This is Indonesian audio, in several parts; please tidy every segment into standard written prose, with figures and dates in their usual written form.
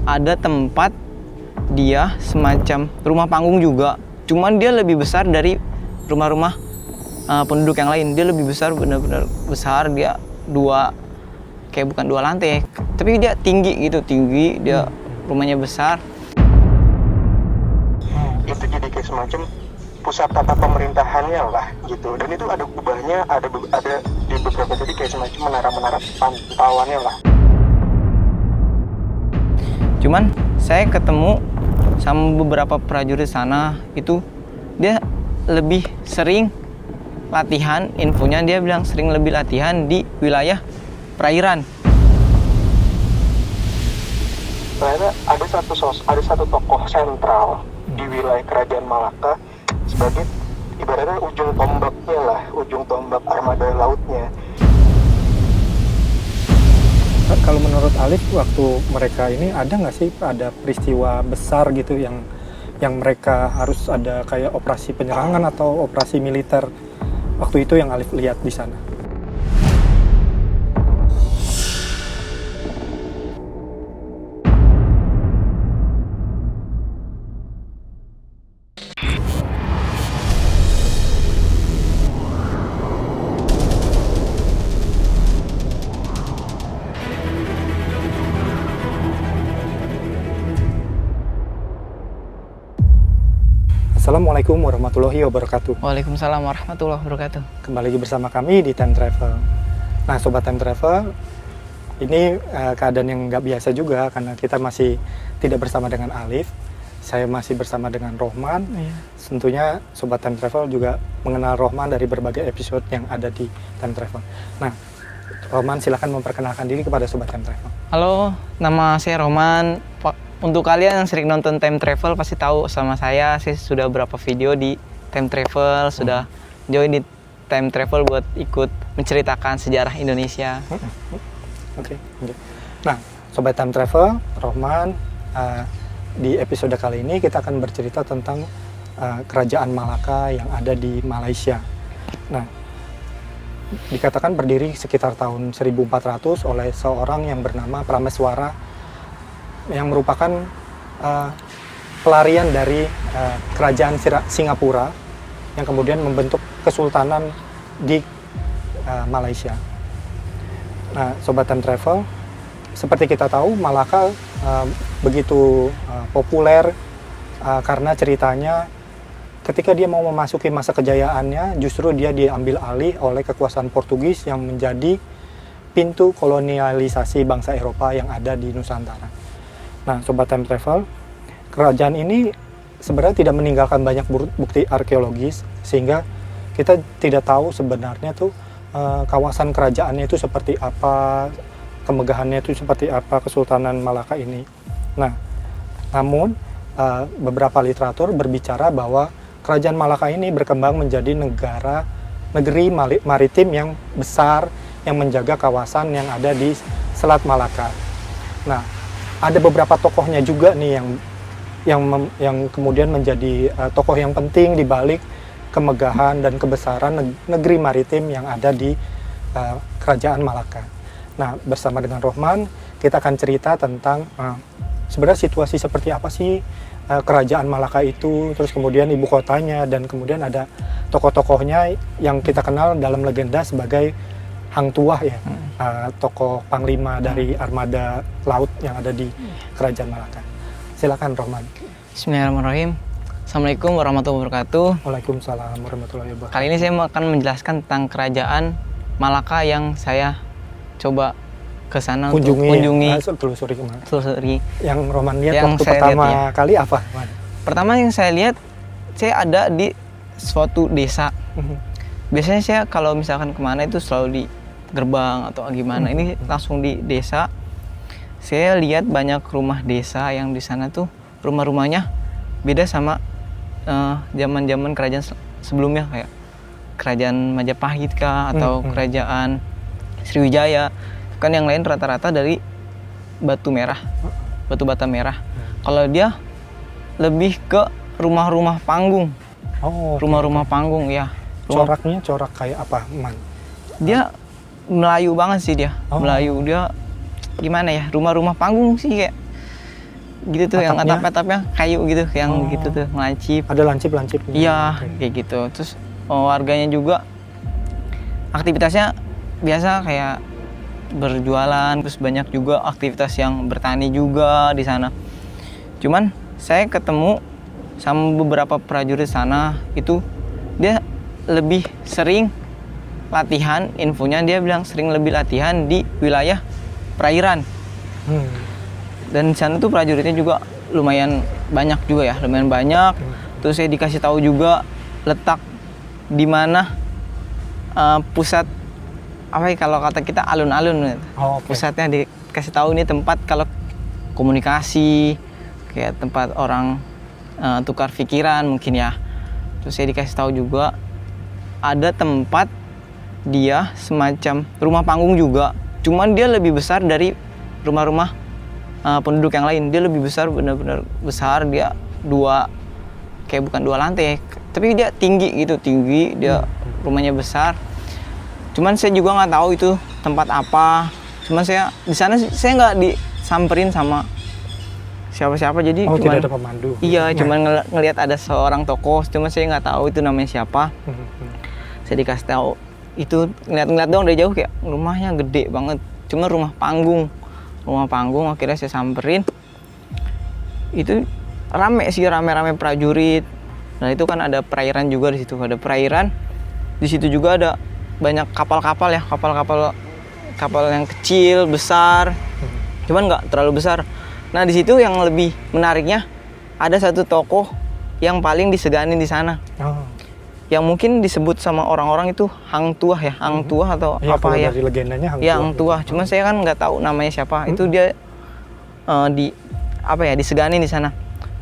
ada tempat dia semacam rumah panggung juga, cuman dia lebih besar dari rumah-rumah penduduk yang lain. Dia lebih besar, benar-benar besar. Dia bukan dua lantai, tapi dia tinggi gitu, dia rumahnya besar. Itu jadi kayak semacam pusat tata pemerintahannya lah gitu, dan itu ada kubahnya, ada di beberapa titik kayak semacam menara-menara pantauannya lah. Cuman saya ketemu sama beberapa prajurit sana, itu dia lebih sering latihan, infonya dia bilang sering lebih latihan di wilayah perairan. Ternyata ada satu tokoh sentral di wilayah Kerajaan Malaka sebagai ibaratnya ujung tombaknya lah, ujung tombak armada lautnya. Kalau menurut Alif, waktu mereka ini ada nggak sih ada peristiwa besar gitu yang mereka harus ada kayak operasi penyerangan atau operasi militer waktu itu yang Alif lihat di sana? Assalamualaikum warahmatullahi wabarakatuh. Waalaikumsalam warahmatullahi wabarakatuh. Kembali lagi bersama kami di Time Travel. Nah, Sobat Time Travel, ini keadaan yang nggak biasa juga karena kita masih tidak bersama dengan Alif. Saya masih bersama dengan Rohman. Tentunya Sobat Time Travel juga mengenal Rohman dari berbagai episode yang ada di Time Travel. Nah, Rohman silakan memperkenalkan diri kepada Sobat Time Travel. Halo, nama saya Rohman. Untuk kalian yang sering nonton Time Travel pasti tahu sama saya sudah berapa video di Time Travel, sudah join di Time Travel buat ikut menceritakan sejarah Indonesia. Oke. Nah, Sobat Time Travel, Rohman, di episode kali ini kita akan bercerita tentang Kerajaan Malaka yang ada di Malaysia. Nah, dikatakan berdiri sekitar tahun 1400 oleh seorang yang bernama Prameswara, yang merupakan pelarian dari kerajaan Singapura yang kemudian membentuk kesultanan di Malaysia. Nah, Sobat Time Travel, seperti kita tahu Malaka begitu populer karena ceritanya ketika dia mau memasuki masa kejayaannya, justru dia diambil alih oleh kekuasaan Portugis yang menjadi pintu kolonialisasi bangsa Eropa yang ada di Nusantara. Nah, Sobat Time Travel, kerajaan ini sebenarnya tidak meninggalkan banyak bukti arkeologis, sehingga kita tidak tahu sebenarnya tuh kawasan kerajaannya itu seperti apa, kemegahannya itu seperti apa, Kesultanan Malaka ini. Nah, namun beberapa literatur berbicara bahwa Kerajaan Malaka ini berkembang menjadi negeri maritim yang besar yang menjaga kawasan yang ada di Selat Malaka. Nah, ada beberapa tokohnya juga nih yang kemudian menjadi tokoh yang penting di balik kemegahan dan kebesaran negeri maritim yang ada di Kerajaan Malaka. Nah, bersama dengan Rohman, kita akan cerita tentang sebenarnya situasi seperti apa sih Kerajaan Malaka itu, terus kemudian ibu kotanya, dan kemudian ada tokoh-tokohnya yang kita kenal dalam legenda sebagai Hang Tuah ya, tokoh panglima dari armada laut yang ada di Kerajaan Malaka. Silakan Rohman. Bismillahirrahmanirrahim. Assalamualaikum warahmatullahi wabarakatuh. Waalaikumsalam warahmatullahi wabarakatuh. Kali ini saya akan menjelaskan tentang Kerajaan Malaka yang saya coba ke sana untuk kunjungi. Telusuri. Yang Rohman lihat yang waktu pertama kali apa? Pertama yang saya lihat, saya ada di suatu desa. Biasanya saya kalau misalkan kemana itu selalu di gerbang atau gimana. Ini langsung di desa. Saya lihat banyak rumah desa yang di sana tuh rumah-rumahnya beda sama zaman-zaman kerajaan sebelumnya, kayak kerajaan Majapahit kah atau kerajaan Sriwijaya. Kan yang lain rata-rata dari batu bata merah. Kalau dia lebih ke rumah-rumah panggung. Rumah-rumah panggung ya. Coraknya corak kayak apa, Man? Dia Melayu banget sih dia. Melayu, dia gimana ya, rumah-rumah panggung sih, kayak gitu tuh, yang Atapnya? atapnya kayu gitu, yang Oh. gitu tuh, lancip. Ada lancip-lancip. Iya, Oke. kayak gitu. Terus warganya juga aktivitasnya biasa kayak berjualan, terus banyak juga aktivitas yang bertani juga di sana. Cuman saya ketemu sama beberapa prajurit sana, itu dia lebih sering latihan, infonya dia bilang sering lebih latihan di wilayah perairan. Dan di sana tuh prajuritnya juga lumayan banyak juga ya, lumayan banyak. Terus saya dikasih tahu juga letak di mana pusat apa ya, kalau kata kita alun-alun. Oh, oke. Pusatnya dikasih tahu ini tempat kalau komunikasi, kayak tempat orang tukar pikiran mungkin ya. Terus saya dikasih tahu juga ada tempat dia semacam rumah panggung juga, cuman dia lebih besar dari rumah-rumah penduduk yang lain. Dia lebih besar, benar-benar besar. Dia bukan dua lantai, tapi dia tinggi gitu, tinggi. Dia rumahnya besar. Cuman saya juga nggak tahu itu tempat apa. Cuman saya di sana saya nggak disamperin sama siapa-siapa, jadi Oh, cuman tidak ada pemandu. iya, cuman ngelihat ada seorang tokoh, cuman saya nggak tahu itu namanya siapa. Saya dikasih tahu itu, ngeliat-ngeliat doang dari jauh, kayak rumahnya gede banget, cuma rumah panggung. Akhirnya saya samperin, itu rame prajurit. Nah itu kan ada perairan juga di situ, di situ juga ada banyak kapal-kapal ya, kapal yang kecil, besar, cuman nggak terlalu besar. Nah di situ yang lebih menariknya ada satu tokoh yang paling disegani di sana, Oh. yang mungkin disebut sama orang-orang itu Hang Tuah ya, Hang Tuah atau Iya, apa kalau ya? dari legendanya Hang Ya Tuah Hang gitu. Tuah. Cuman saya kan nggak tahu namanya siapa. Itu dia disegani di sana.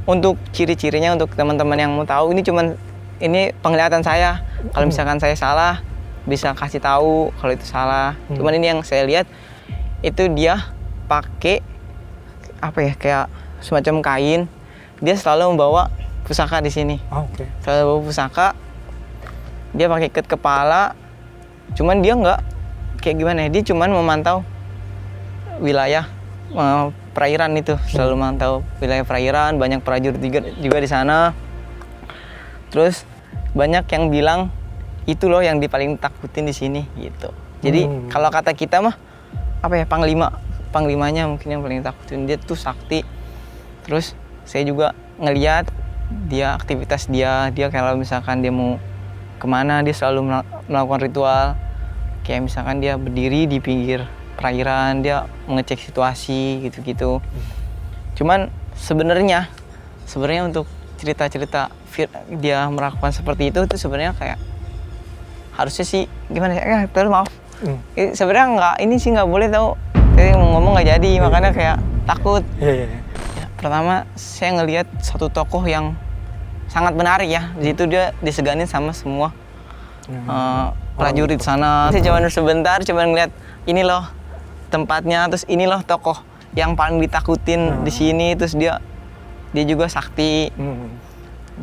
Untuk ciri-cirinya, untuk teman-teman yang mau tahu, ini penglihatan saya. Kalau misalkan saya salah, bisa kasih tahu kalau itu salah. Cuman ini yang saya lihat itu dia pakai kayak semacam kain. Dia selalu membawa pusaka di sini. Oh, oke. Selalu bawa pusaka. Dia pakai ikat kepala. Cuman dia nggak kayak gimana ya? Dia cuman memantau wilayah perairan itu. Selalu memantau wilayah perairan. Banyak prajurit juga di sana. Terus banyak yang bilang itu loh yang paling takutin di sini gitu. Jadi kalau kata kita mah panglimanya mungkin yang paling takutin. Dia tuh sakti. Terus saya juga ngeliat dia aktivitas dia kalau misalkan dia mau kemana, dia selalu melakukan ritual. Kayak misalkan dia berdiri di pinggir perairan, dia mengecek situasi gitu-gitu. Cuman sebenarnya untuk cerita-cerita dia melakukan seperti itu sebenarnya kayak harusnya sih gimana ya? Maaf. Sebenarnya nggak boleh tahu. Tapi mau ngomong nggak jadi, makanya kayak takut. Iya. Ya, pertama saya ngelihat satu tokoh yang sangat menarik ya. Di situ dia disegani sama semua prajurit sana. Saya cuma sebentar, ngeliat ini loh tempatnya, terus ini loh tokoh yang paling ditakutin di sini. Terus dia juga sakti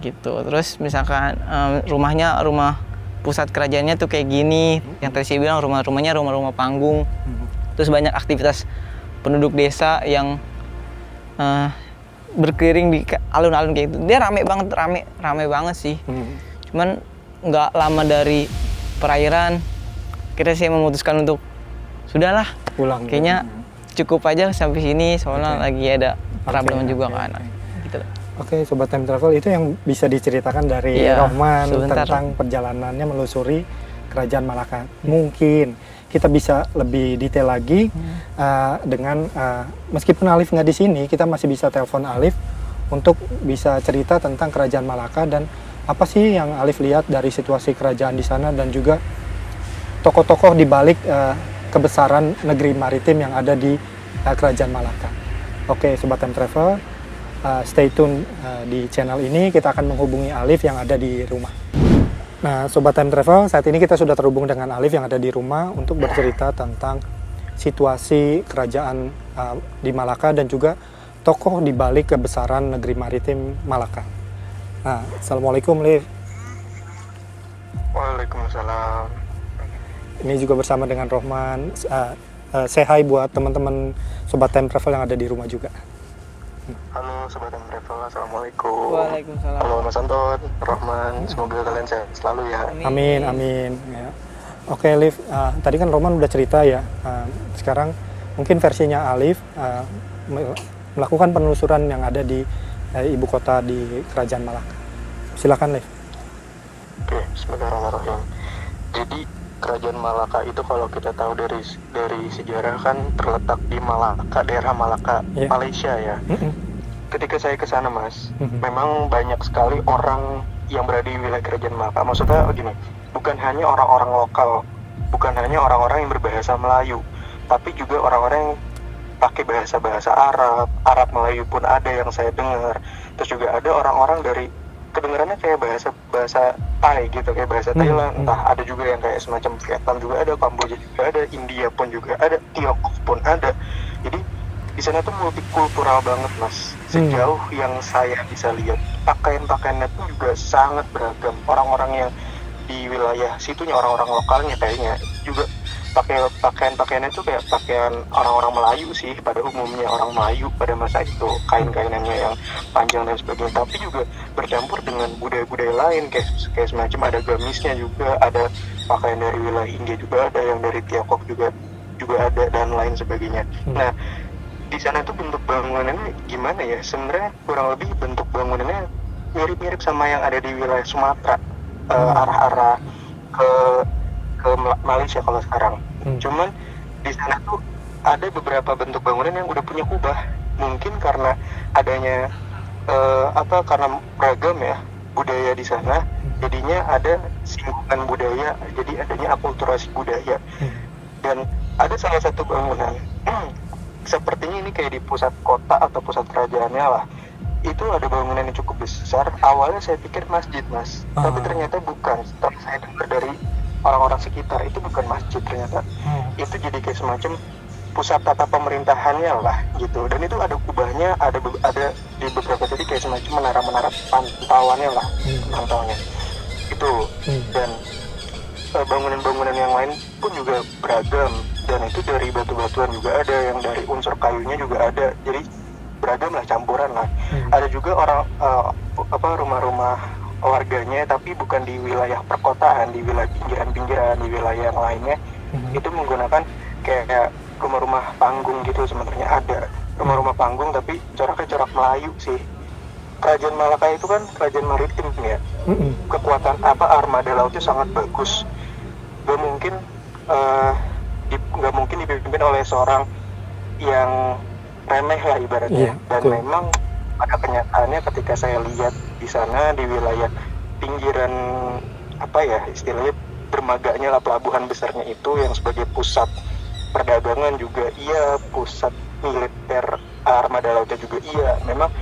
gitu. Terus misalkan rumah pusat kerajaannya tuh kayak gini. Yang tadi saya bilang rumahnya rumah panggung. Terus banyak aktivitas penduduk desa yang berkeliling di alun-alun kayak gitu. Dia rame banget sih. Cuman nggak lama dari perairan, kita saya memutuskan untuk sudahlah, Pulang. kayaknya cukup aja sampai sini, soalnya lagi ada problem juga kan. Gitu. Oke, Sobat Time Travel, itu yang bisa diceritakan dari Iya, Rohman sebentar. tentang perjalanannya melusuri Kerajaan Malaka. Mungkin kita bisa lebih detail lagi dengan meskipun Alif nggak di sini, kita masih bisa telepon Alif untuk bisa cerita tentang Kerajaan Malaka dan apa sih yang Alif lihat dari situasi kerajaan di sana dan juga tokoh-tokoh di balik kebesaran negeri maritim yang ada di Kerajaan Malaka. Oke, Sobat Time Travel, stay tune di channel ini. Kita akan menghubungi Alif yang ada di rumah. Nah, Sobat Time Travel, saat ini kita sudah terhubung dengan Alif yang ada di rumah untuk bercerita tentang situasi kerajaan di Malaka dan juga tokoh di balik kebesaran negeri maritim Malaka. Nah, Assalamualaikum, Alif. Waalaikumsalam. Ini juga bersama dengan Rohman. Say hi buat teman-teman Sobat Time Travel yang ada di rumah juga. Halo Sobat M Travel, Assalamualaikum. Waalaikumsalam. Halo Mas Anton, Rohman, semoga kalian sehat selalu ya. Amin, amin. Ya. Oke, Liv, tadi kan Roman udah cerita ya. Sekarang mungkin versinya Alif melakukan penelusuran yang ada di ibu kota di Kerajaan Malaka. Silakan, Liv. Oke, bismillahirrahmanirrahim. Jadi Kerajaan Malaka itu kalau kita tahu dari sejarah kan terletak di Malaka, daerah Malaka, Yeah. Malaysia ya. Ketika saya ke sana Mas, memang banyak sekali orang yang berada di wilayah Kerajaan Malaka. Maksudnya gini, bukan hanya orang-orang lokal, bukan hanya orang-orang yang berbahasa Melayu, tapi juga orang-orang yang pakai bahasa-bahasa Arab Melayu pun ada yang saya dengar. Terus juga ada orang-orang dari kedengarannya kayak bahasa Thai gitu, kayak bahasa Thailand, entah ada juga yang kayak semacam Vietnam juga ada, Kamboja juga ada, India pun juga ada, Tiongkok pun ada. Jadi di sana tuh multikultural banget Mas. Sejauh yang saya bisa lihat, pakaian-pakaiannya tuh juga sangat beragam. Orang-orang yang di wilayah situnya, orang-orang lokalnya kayaknya juga pakai pakaiannya tuh kayak pakaian orang-orang Melayu sih, pada umumnya orang Melayu pada masa itu, kain-kainannya yang panjang dan sebagainya, tapi juga bercampur dengan budaya-budaya lain kayak semacam ada gamisnya juga, ada pakaian dari wilayah India juga ada, yang dari Tiongkok juga ada dan lain sebagainya. Nah, di sana tuh bentuk bangunannya gimana ya? Sebenarnya kurang lebih bentuk bangunannya mirip-mirip sama yang ada di wilayah Sumatera, arah-arah ke Malaysia kalau sekarang. Cuman di sana tuh ada beberapa bentuk bangunan yang udah punya kubah. Mungkin karena adanya karena beragam ya budaya di sana, jadinya ada singgungan budaya, jadi adanya akulturasi budaya. Dan ada salah satu bangunan sepertinya ini kayak di pusat kota atau pusat kerajaannya lah. Itu ada bangunan yang cukup besar. Awalnya saya pikir masjid Mas, tapi ternyata bukan. Setelah saya dengar dari orang-orang sekitar, itu bukan masjid ternyata. Itu jadi kayak semacam pusat tata pemerintahannya lah gitu. Dan itu ada kubahnya, ada di beberapa titik kayak semacam menara-menara pantauannya lah, pantauannya itu. Dan bangunan-bangunan yang lain pun juga beragam, dan itu dari batu-batuan juga ada, yang dari unsur kayunya juga ada, jadi beragam lah, campuran lah. Ada juga orang rumah-rumah warganya, tapi bukan di wilayah perkotaan, di wilayah pinggiran-pinggiran, di wilayah yang lainnya. Itu menggunakan kayak rumah-rumah panggung gitu. Sebenarnya ada rumah-rumah panggung, tapi coraknya corak Melayu sih. Kerajaan Malaka itu kan kerajaan maritim ya. Kekuatan armada lautnya sangat bagus. Gak mungkin dipimpin oleh seorang yang remeh lah ibaratnya. Dan memang pada kenyataannya ketika saya lihat di sana, di wilayah pinggiran istilahnya dermaganya lah, pelabuhan besarnya itu yang sebagai pusat perdagangan juga iya, pusat militer armada lautnya juga iya. Memang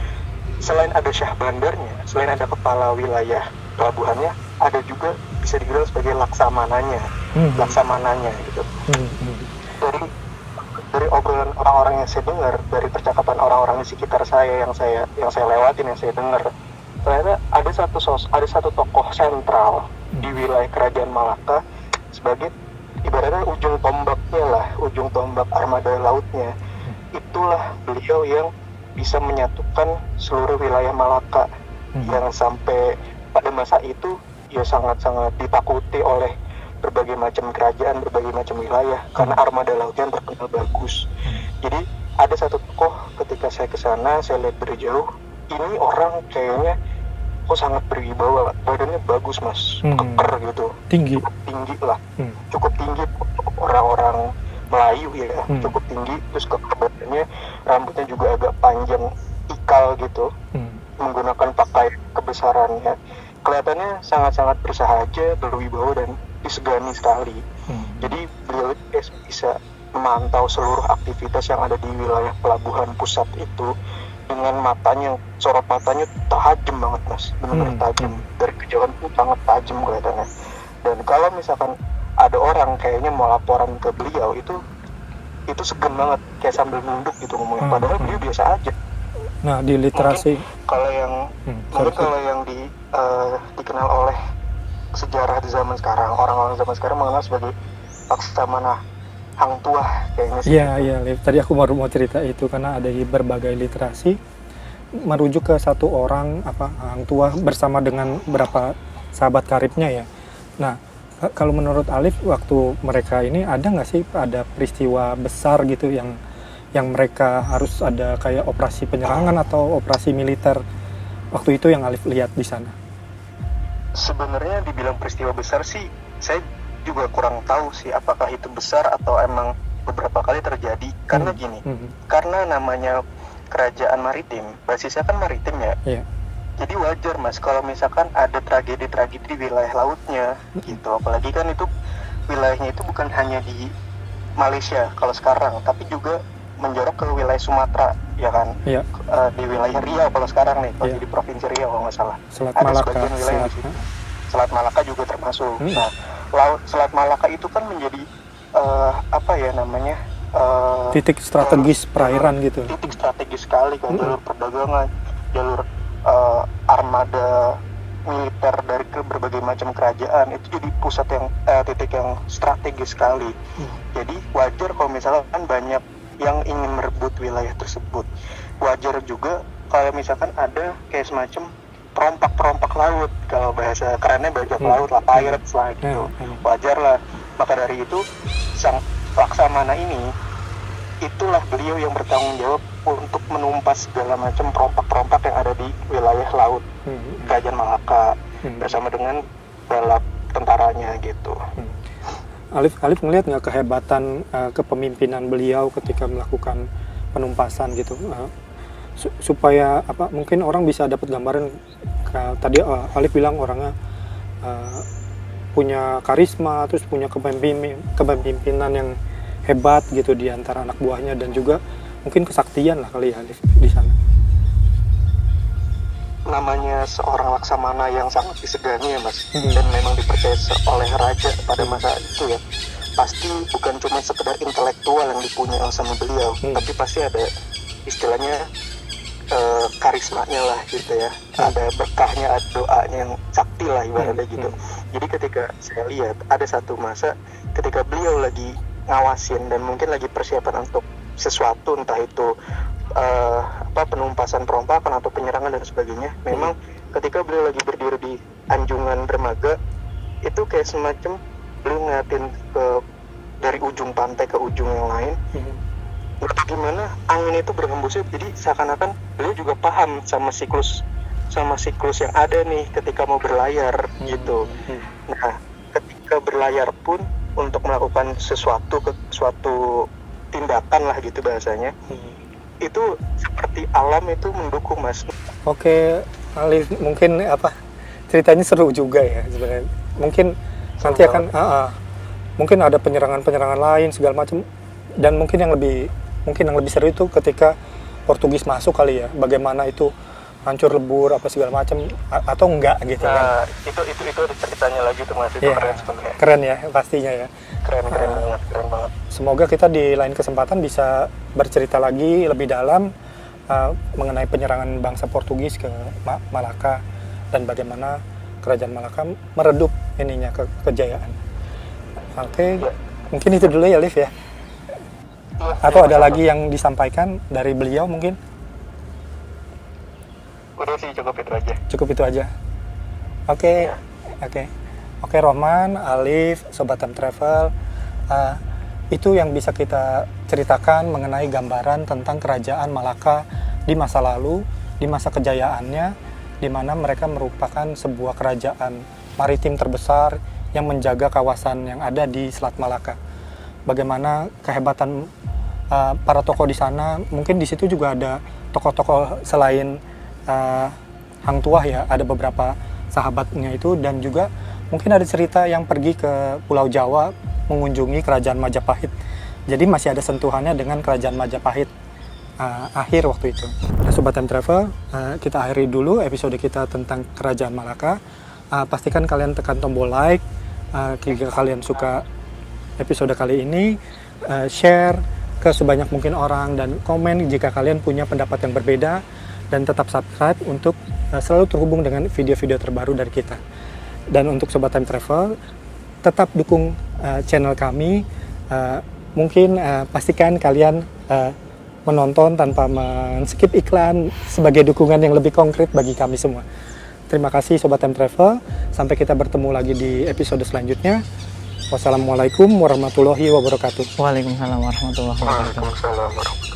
selain ada syah bandarnya, selain ada kepala wilayah pelabuhannya, ada juga bisa dibilang sebagai laksamananya gitu. Dari obrolan orang-orang yang saya dengar, dari percakapan orang-orang di sekitar saya yang saya lewatin, yang saya dengar, ternyata ada satu tokoh sentral di wilayah Kerajaan Malaka sebagai ibaratnya ujung tombak armada lautnya. Itulah beliau yang bisa menyatukan seluruh wilayah Malaka, yang sampai pada masa itu ya sangat-sangat ditakuti oleh berbagai macam kerajaan, berbagai macam wilayah, karena armada lautnya yang terkenal bagus. Jadi ada satu tokoh ketika saya ke sana, saya lihat dari jauh, ini orang kayaknya kok sangat berwibawa, badannya bagus Mas, keker gitu, tinggi lah, cukup tinggi untuk orang-orang Melayu ya, cukup tinggi, terus keker badannya, rambutnya juga agak panjang ikal gitu, menggunakan pakaian kebesarannya, kelihatannya sangat-sangat bersahaja, berwibawa dan disegani sekali. Jadi beliau bisa memantau seluruh aktivitas yang ada di wilayah pelabuhan pusat itu dengan matanya, sorot matanya tajam banget Mas, benar-benar tajam, dari kejauhan pun sangat tajam kelihatannya. Dan kalau misalkan ada orang kayaknya mau laporan ke beliau, itu segan banget, kayak sambil nunduk gitu ngomongnya, padahal beliau biasa aja. Nah, di literasi kalau yang dikenal oleh sejarah di zaman sekarang, orang-orang zaman sekarang mengenal sebagai Laksamana Hang Tuah kayaknya sih. Iya, Liv. Tadi aku baru mau cerita itu, karena ada di berbagai literasi merujuk ke satu orang hang tua bersama dengan beberapa sahabat karibnya ya. Nah, kalau menurut Alif, waktu mereka ini ada nggak sih ada peristiwa besar gitu yang mereka harus ada kayak operasi penyerangan atau operasi militer waktu itu yang Alif lihat di sana? Sebenarnya dibilang peristiwa besar sih, saya juga kurang tahu sih apakah itu besar atau emang beberapa kali terjadi. Karena gini, karena namanya kerajaan maritim, basisnya kan maritim ya. Yeah. Jadi wajar Mas kalau misalkan ada tragedi-tragedi di wilayah lautnya gitu. Apalagi kan itu wilayahnya itu bukan hanya di Malaysia kalau sekarang, tapi juga menjorok ke wilayah Sumatera, ya kan? Yeah. Di wilayah Riau kalau sekarang nih, kalau Yeah. di provinsi Riau kalau nggak salah. Selat Ada Malaka, sebagian wilayah di situ. Selat Malaka juga termasuk. Nah, Selat Malaka itu kan menjadi titik strategis perairan gitu. Titik strategis sekali kan, jalur perdagangan, jalur armada militer dari berbagai macam kerajaan, itu jadi pusat yang titik yang strategis sekali. Jadi wajar kalau misalkan banyak yang ingin merebut wilayah tersebut. Wajar juga kalau misalkan ada kayak semacam perompak laut, kalau bahasa kerennya bajak laut lah, pirates lah gitu. Wajar lah. Maka dari itu sang Laksamana ini, itulah beliau yang bertanggung jawab untuk menumpas segala macam perompak-perompak yang ada di wilayah laut Kerajaan Malaka bersama dengan bala tentaranya gitu. Alif melihat nggak kehebatan kepemimpinan beliau ketika melakukan penumpasan gitu, supaya mungkin orang bisa dapat gambaran. Tadi Alif bilang orangnya punya karisma, terus punya kepemimpinan yang hebat gitu di antara anak buahnya, dan juga mungkin kesaktian lah kali ya Alif di sana. Namanya seorang Laksamana yang sangat disegani ya Mas, dan memang dipercaya oleh raja pada masa itu ya, pasti bukan cuma sekedar intelektual yang dipunyai sama beliau, tapi pasti ada istilahnya karismanya lah gitu ya, ada berkahnya, ada doanya yang sakti lah ibaratnya gitu. Jadi ketika saya lihat ada satu masa ketika beliau lagi ngawasin dan mungkin lagi persiapan untuk sesuatu, entah itu penumpasan perompakan atau penyerangan dan sebagainya, memang ketika beliau lagi berdiri di anjungan dermaga itu kayak semacam beliau ngeliatin dari ujung pantai ke ujung yang lain, bagaimana angin itu berhembusnya, jadi seakan-akan beliau juga paham sama siklus yang ada nih ketika mau berlayar gitu. Nah, ketika berlayar pun untuk melakukan suatu tindakan lah gitu bahasanya, itu seperti alam itu mendukung Mas. Oke, Alif, mungkin ceritanya seru juga ya sebenarnya. Mungkin nanti akan mungkin ada penyerangan lain segala macam, dan mungkin yang lebih seru itu ketika Portugis masuk kali ya, bagaimana itu hancur lebur apa segala macam atau enggak gitu kan. Itu ada ceritanya lagi tuh Mas, itu keren sebenarnya. Keren ya pastinya ya. Keren banget. Semoga kita di lain kesempatan bisa bercerita lagi lebih dalam mengenai penyerangan bangsa Portugis ke Malaka dan bagaimana kerajaan Malaka meredup kejayaan. Oke, mungkin itu dulu ya Liv ya. Atau ada lagi yang disampaikan dari beliau mungkin? Udah sih, cukup itu aja. Cukup itu aja. Oke. Oke, Rohman, Alif, Sobat Time Travel, itu yang bisa kita ceritakan mengenai gambaran tentang kerajaan Malaka di masa lalu, di masa kejayaannya, di mana mereka merupakan sebuah kerajaan maritim terbesar yang menjaga kawasan yang ada di Selat Malaka. Bagaimana kehebatan para tokoh di sana, mungkin di situ juga ada tokoh-tokoh selain Hang Tuah ya, ada beberapa sahabatnya itu, dan juga mungkin ada cerita yang pergi ke Pulau Jawa mengunjungi kerajaan Majapahit. Jadi masih ada sentuhannya dengan kerajaan Majapahit akhir waktu itu. Nah, Sobat Time Travel, kita akhiri dulu episode kita tentang kerajaan Malaka. Pastikan kalian tekan tombol like jika kalian suka episode kali ini, share ke sebanyak mungkin orang, dan komen jika kalian punya pendapat yang berbeda, dan tetap subscribe untuk selalu terhubung dengan video-video terbaru dari kita. Dan untuk Sobat Time Travel, tetap dukung channel kami. Mungkin pastikan kalian menonton tanpa men-skip iklan sebagai dukungan yang lebih konkret bagi kami semua. Terima kasih Sobat Time Travel. Sampai kita bertemu lagi di episode selanjutnya. Wassalamualaikum warahmatullahi wabarakatuh. Waalaikumsalam warahmatullahi wabarakatuh. Waalaikumsalam warahmatullahi wabarakatuh.